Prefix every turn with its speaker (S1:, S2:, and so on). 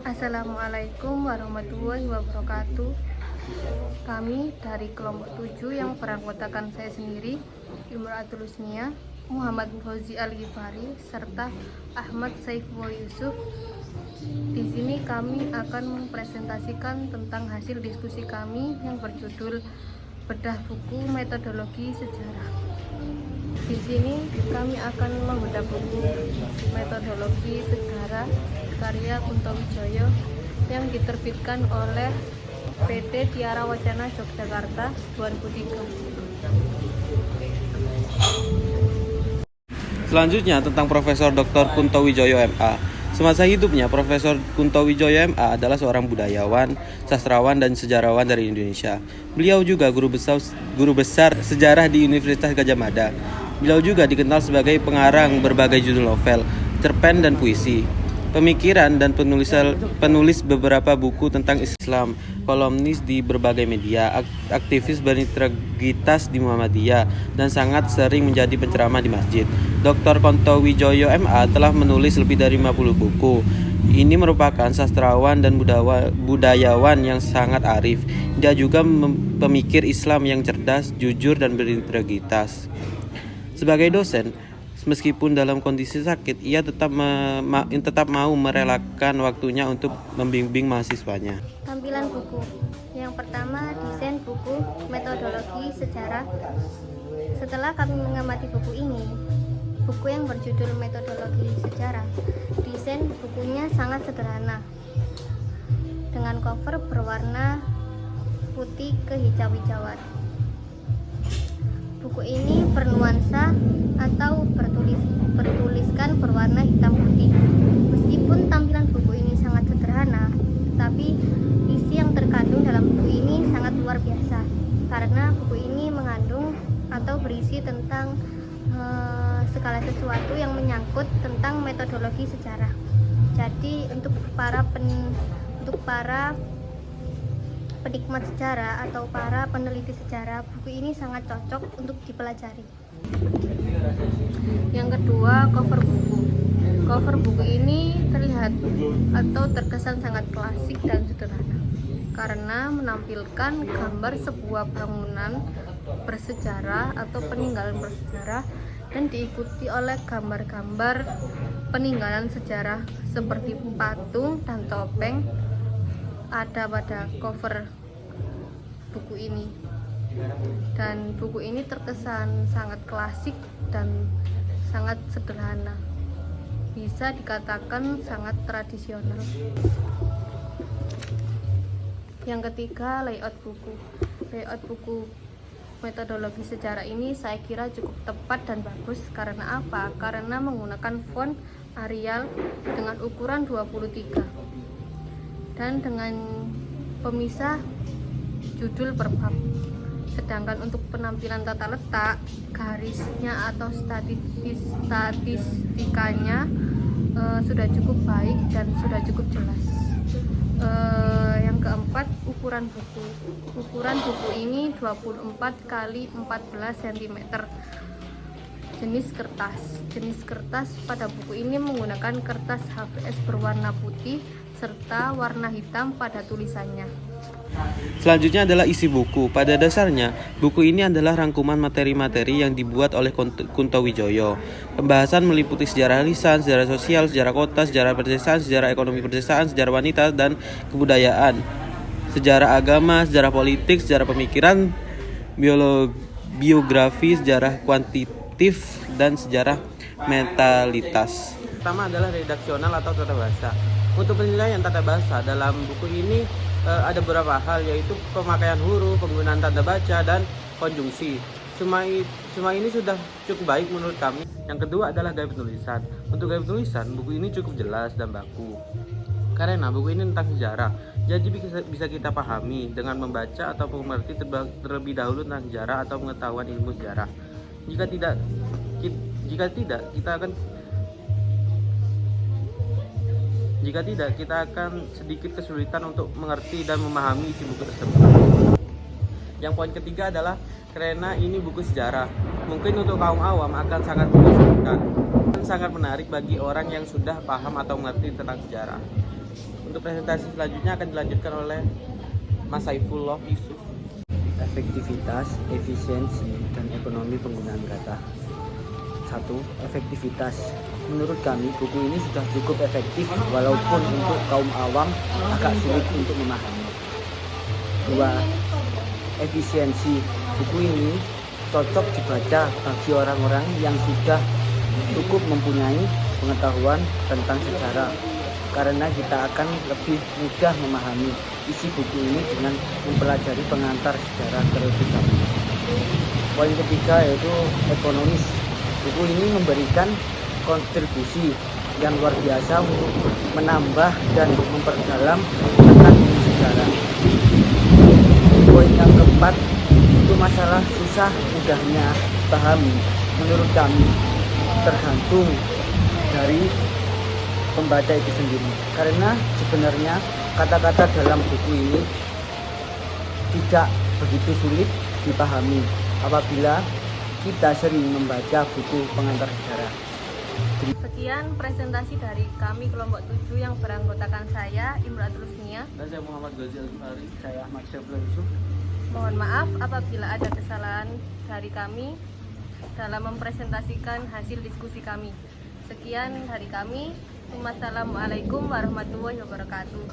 S1: Assalamualaikum warahmatullahi wabarakatuh. Kami dari kelompok 7 yang beranggotakan saya sendiri, Imratul Husnia, Muhammad Fauzi Al-Ghifari, serta Ahmad Saifullah Yusuf. Di sini kami akan mempresentasikan tentang hasil diskusi kami yang berjudul Bedah Buku Metodologi Sejarah. Di sini kami akan membedah buku Metodologi Sejarah karya Kunto Wijoyo yang diterbitkan oleh PT Tiara Wacana Yogyakarta 2003.
S2: Selanjutnya tentang Profesor Dr. Kunto Wijoyo MA. Semasa hidupnya, Profesor Kunto Wijoyo MA adalah seorang budayawan, sastrawan, dan sejarawan dari Indonesia. Beliau juga guru besar sejarah di Universitas Gadjah Mada. Beliau juga dikenal sebagai pengarang berbagai judul novel, cerpen, dan puisi. Pemikiran dan penulis beberapa buku tentang Islam, kolumnis di berbagai media, aktivis berintegritas di Muhammadiyah, dan sangat sering menjadi penceramah di masjid. Dr. Kunto Wijoyo MA telah menulis lebih dari 50 buku. Ini merupakan sastrawan dan budayawan yang sangat arif. Dia juga pemikir Islam yang cerdas, jujur, dan berintegritas. Sebagai dosen, meskipun dalam kondisi sakit, ia tetap mau merelakan waktunya untuk membimbing mahasiswanya.
S1: Tampilan buku. Yang pertama, desain buku Metodologi Sejarah. Setelah kami mengamati buku ini, buku yang berjudul Metodologi Sejarah, desain bukunya sangat sederhana dengan cover berwarna putih kehijau-hijauan. Buku ini bernuansa atau bertuliskan berwarna hitam putih. Meskipun tampilan buku ini sangat sederhana, tapi isi yang terkandung dalam buku ini sangat luar biasa, karena buku ini mengandung atau berisi tentang segala sesuatu yang menyangkut tentang metodologi sejarah. Jadi untuk para penikmat sejarah atau para peneliti sejarah, buku ini sangat cocok untuk dipelajari. Yang kedua, cover buku. Cover buku ini terlihat atau terkesan sangat klasik dan sederhana karena menampilkan gambar sebuah bangunan bersejarah atau peninggalan bersejarah dan diikuti oleh gambar-gambar peninggalan sejarah seperti patung dan topeng ada pada cover buku ini. Dan buku ini terkesan sangat klasik dan sangat sederhana, bisa dikatakan sangat tradisional. Yang ketiga, layout buku. Layout buku Metodologi Sejarah ini saya kira cukup tepat dan bagus. Karena apa? Karena menggunakan font Arial dengan ukuran 23 dan dengan pemisah judul per bab. Sedangkan untuk penampilan tata letak, garisnya atau statistikanya sudah cukup baik dan sudah cukup jelas. Yang keempat, ukuran buku. Ukuran buku ini 24 x 14 cm. Jenis kertas pada buku ini menggunakan kertas HVS berwarna putih serta warna hitam pada tulisannya.
S2: Selanjutnya adalah isi buku. Pada dasarnya, buku ini adalah rangkuman materi-materi yang dibuat oleh Kunto Wijoyo. Pembahasan meliputi sejarah lisan, sejarah sosial, sejarah kota, sejarah pedesaan, sejarah ekonomi pedesaan, sejarah wanita dan kebudayaan, sejarah agama, sejarah politik, sejarah pemikiran, biografi, sejarah kuantitatif, dan sejarah mentalitas. Pertama adalah redaksional atau tata bahasa. Untuk penilaian tata bahasa dalam buku ini ada beberapa hal, yaitu pemakaian huruf, penggunaan tanda baca, dan konjungsi. Semua ini sudah cukup baik menurut kami. Yang kedua adalah gaya penulisan. Untuk gaya penulisan, buku ini cukup jelas dan baku. Karena buku ini tentang sejarah, jadi bisa kita pahami dengan membaca atau mengerti terlebih dahulu tentang sejarah atau pengetahuan ilmu sejarah. Jika tidak, kita akan sedikit kesulitan untuk mengerti dan memahami isi buku tersebut. Yang poin ketiga adalah karena ini buku sejarah, mungkin untuk kaum awam akan sangat membosankan. sangat menarik bagi orang yang sudah paham atau mengerti tentang sejarah. Untuk presentasi selanjutnya akan dilanjutkan oleh Mas Saifullah Yusuf.
S3: Efektivitas, efisiensi, dan ekonomi penggunaan kata. 1. Efektivitas. Menurut kami, buku ini sudah cukup efektif walaupun untuk kaum awam agak sulit untuk memahami. 2. Efisiensi. Buku ini cocok dibaca bagi orang-orang yang sudah cukup mempunyai pengetahuan tentang sejarah, karena kita akan lebih mudah memahami isi buku ini dengan mempelajari pengantar sejarah terlebih dahulu. Poin ketiga yaitu ekonomis. Buku ini memberikan kontribusi yang luar biasa untuk menambah dan memperdalam tentang sejarah. Poin yang keempat itu masalah susah mudahnya pahami. Menurut kami tergantung dari pembaca itu sendiri, karena sebenarnya kata-kata dalam buku ini tidak begitu sulit dipahami apabila kita sering membaca buku pengantar sejarah.
S1: Sekian presentasi dari kami kelompok 7 yang beranggotakan saya Imratul Husnia
S2: Dan saya Muhammad Ghazi Al-Ghifari.
S3: Saya Ahmad Syafrul Yusuf.
S1: Mohon maaf apabila ada kesalahan dari kami dalam mempresentasikan hasil diskusi kami. Sekian dari kami. Wassalamualaikum warahmatullahi wabarakatuh.